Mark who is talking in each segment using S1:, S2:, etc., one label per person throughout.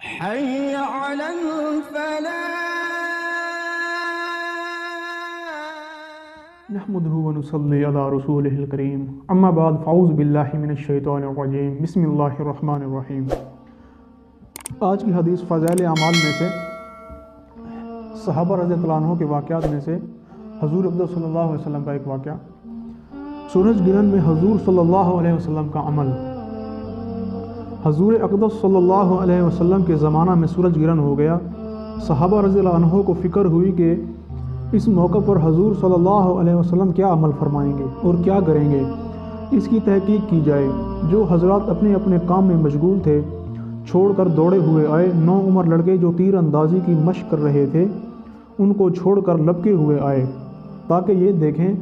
S1: حي على الفلاح.
S2: نحمده ونصلي على رسوله الكريم اما بعد فاعوذ باللہ من الشیطان الرجیم بسم اللہ الرحمن الرحیم۔ آج کی حدیث فضائل اعمال میں سے صحابہ رضی اللہ عنہ کے واقعات میں سے حضور اقدس صلی اللہ علیہ وسلم کا ایک واقعہ۔ سورج گرہن میں حضور صلی اللہ علیہ وسلم کا عمل۔ حضور اقدس صلی اللہ علیہ وسلم کے زمانہ میں سورج گرہن ہو گیا۔ صحابہ رضی اللہ عنہ کو فکر ہوئی کہ اس موقع پر حضور صلی اللہ علیہ وسلم کیا عمل فرمائیں گے اور کیا کریں گے، اس کی تحقیق کی جائے۔ جو حضرات اپنے اپنے کام میں مشغول تھے چھوڑ کر دوڑے ہوئے آئے۔ 9 عمر لڑکے جو تیر اندازی کی مشق کر رہے تھے ان کو چھوڑ کر لپکے ہوئے آئے تاکہ یہ دیکھیں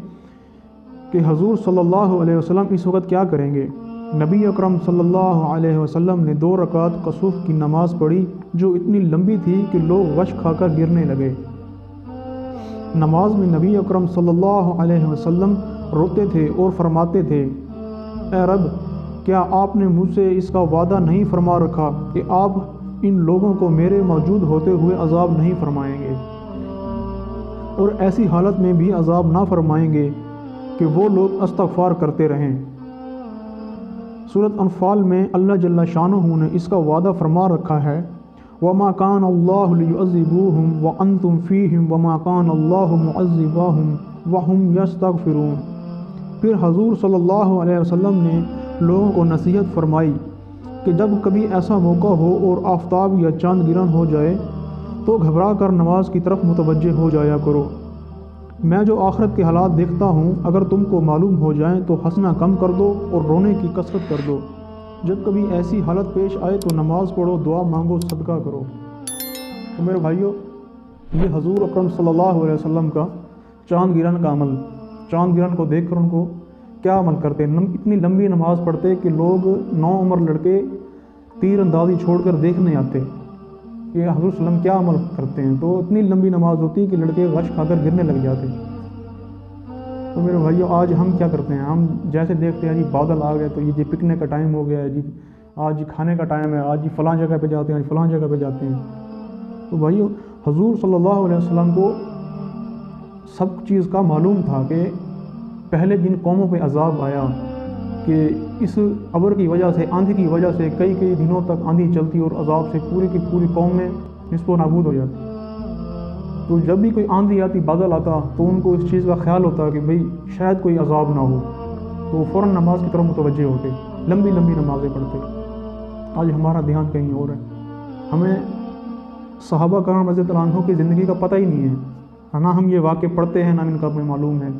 S2: کہ حضور صلی اللہ علیہ وسلم اس وقت کیا کریں گے۔ نبی اکرم صلی اللہ علیہ وسلم نے 2 رکعت کسوف کی نماز پڑھی جو اتنی لمبی تھی کہ لوگ غش کھا کر گرنے لگے۔ نماز میں نبی اکرم صلی اللہ علیہ وسلم روتے تھے اور فرماتے تھے، اے رب، کیا آپ نے مجھ سے اس کا وعدہ نہیں فرما رکھا کہ آپ ان لوگوں کو میرے موجود ہوتے ہوئے عذاب نہیں فرمائیں گے اور ایسی حالت میں بھی عذاب نہ فرمائیں گے کہ وہ لوگ استغفار کرتے رہیں۔ سورۃ انفال میں اللہ جل شانہ نے اس کا وعدہ فرما رکھا ہے، وَمَا كَانَ اللَّهُ لِيُعَذِّبَهُمْ وَأَنْتُمْ فِيهِمْ وَمَا كَانَ اللَّهُ مُعَذِّبَهُمْ وَهُمْ يَسْتَغْفِرُونَ۔ پھر حضور صلی اللہ علیہ وسلم نے لوگوں کو نصیحت فرمائی کہ جب کبھی ایسا موقع ہو اور آفتاب یا چاند گرہن ہو جائے تو گھبرا کر نماز کی طرف متوجہ ہو جایا کرو۔ میں جو آخرت کے حالات دیکھتا ہوں اگر تم کو معلوم ہو جائیں تو ہنسنا کم کر دو اور رونے کی کثرت کر دو۔ جب کبھی ایسی حالت پیش آئے تو نماز پڑھو، دعا مانگو، صدقہ کرو۔ تو میرے بھائیو، یہ حضور اکرم صلی اللہ علیہ وسلم کا چاند گرہن کا عمل۔ چاند گرہن کو دیکھ کر ان کو کیا عمل کرتے، اتنی لمبی نماز پڑھتے کہ لوگ 9 عمر لڑکے تیر اندازی چھوڑ کر دیکھنے آتے کہ حضور صلی اللہ علیہ وسلم کیا عمل کرتے ہیں۔ تو اتنی لمبی نماز ہوتی کہ لڑکے غش کھا کر گرنے لگ جاتے۔ تو میرے بھائیو، آج ہم کیا کرتے ہیں، ہم جیسے دیکھتے ہیں جی بادل آ گئے تو یہ پکنک کا ٹائم ہو گیا ہے جی، آج جی کھانے کا ٹائم ہے، آج جی فلاں جگہ پہ جاتے ہیں، آج فلاں جگہ پہ جاتے ہیں۔ تو بھائیو، حضور صلی اللہ علیہ وسلم کو سب چیز کا معلوم تھا کہ پہلے جن قوموں پہ عذاب آیا کہ اس ابر کی وجہ سے، آندھی کی وجہ سے کئی دنوں تک آندھی چلتی اور عذاب سے پوری کی پوری قوم میں نصف و نابود ہو جاتی۔ تو جب بھی کوئی آندھی آتی، بادل آتا تو ان کو اس چیز کا خیال ہوتا کہ بھئی شاید کوئی عذاب نہ ہو، تو وہ فوراً نماز کی طرف متوجہ ہوتے، لمبی لمبی نمازیں پڑھتے۔ آج ہمارا دھیان کہیں اور ہے۔ ہمیں صحابہ کرام رضی اللہ عنہ کی زندگی کا پتہ ہی نہیں ہے، نہ ہم یہ واقع پڑھتے ہیں، نہ ان کا ہمیں معلوم ہے۔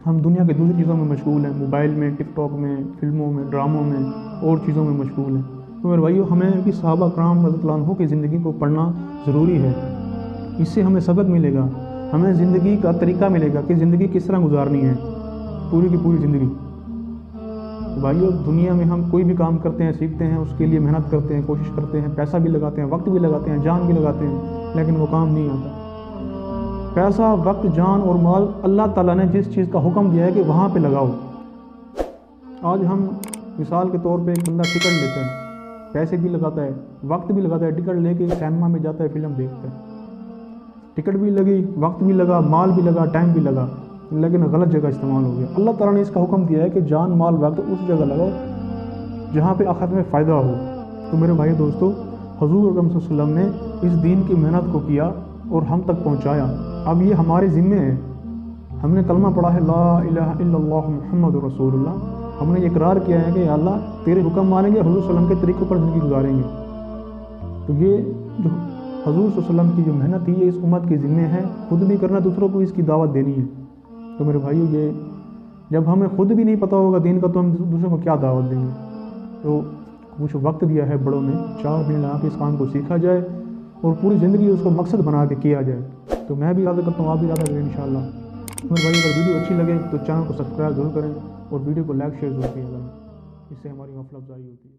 S2: ہم دنیا کی دوسری چیزوں میں مشغول ہیں، موبائل میں، ٹک ٹاک میں، فلموں میں، ڈراموں میں اور چیزوں میں مشغول ہیں۔ تو میرے بھائیو، ہمیں بھی صحابہ کرام رضی اللہ عنہ کی زندگی کو پڑھنا ضروری ہے۔ اس سے ہمیں سبق ملے گا، ہمیں زندگی کا طریقہ ملے گا کہ زندگی کس طرح گزارنی ہے، پوری کی پوری زندگی۔ بھائیو، دنیا میں ہم کوئی بھی کام کرتے ہیں، سیکھتے ہیں، اس کے لیے محنت کرتے ہیں، کوشش کرتے ہیں، پیسہ بھی لگاتے ہیں، وقت بھی لگاتے ہیں، جان بھی لگاتے ہیں، لیکن وہ کام نہیں آتا۔ پیسہ، وقت، جان اور مال اللہ تعالیٰ نے جس چیز کا حکم دیا ہے کہ وہاں پہ لگاؤ۔ آج ہم مثال کے طور پہ ایک بندہ ٹکٹ لیتا ہے، پیسے بھی لگاتا ہے، وقت بھی لگاتا ہے، ٹکٹ لے کے سینما میں جاتا ہے، فلم دیکھتا ہے، ٹکٹ بھی لگی، وقت بھی لگا، مال بھی لگا، ٹائم بھی لگا، لیکن غلط جگہ استعمال ہو گیا۔ اللہ تعالیٰ نے اس کا حکم دیا ہے کہ جان، مال، وقت اس جگہ لگاؤ جہاں پہ آخرت میں فائدہ ہو۔ تو میرے بھائی دوستو، حضور اکرم صلی اللہ علیہ وسلم نے اس دین کی محنت کو کیا اور ہم تک پہنچایا۔ اب یہ ہمارے ذمے ہے۔ ہم نے کلمہ پڑھا ہے، لا الہ الا اللہ محمد رسول اللہ۔ ہم نے اقرار کیا ہے کہ یا اللہ تیرے حکم مانیں گے، حضور صلی اللہ علیہ وسلم کے طریقوں پر زندگی گزاریں گے۔ تو یہ جو حضور صلی اللہ علیہ وسلم کی جو محنت تھی، یہ اس امت کے ذمے ہے، خود بھی کرنا، دوسروں کو اس کی دعوت دینی ہے۔ تو میرے بھائیو، یہ جب ہمیں خود بھی نہیں پتہ ہوگا دین کا تو ہم دوسروں کو کیا دعوت دیں گے۔ تو کچھ وقت دیا ہے بڑوں نے، 4 مہینے لگا کے اس کام کو سیکھا جائے اور پوری زندگی اس کو مقصد بنا کے کیا جائے۔ تو میں بھی ارادہ کرتا ہوں، آپ بھی ارادہ کریں انشاءاللہ۔ میرے بھائی، اگر ویڈیو اچھی لگے تو چینل کو سبسکرائب ضرور کریں اور ویڈیو کو لائک شیئر ضرور کیجیے گا، اس سے ہماری حوصلہ افزائی ہوتی ہے۔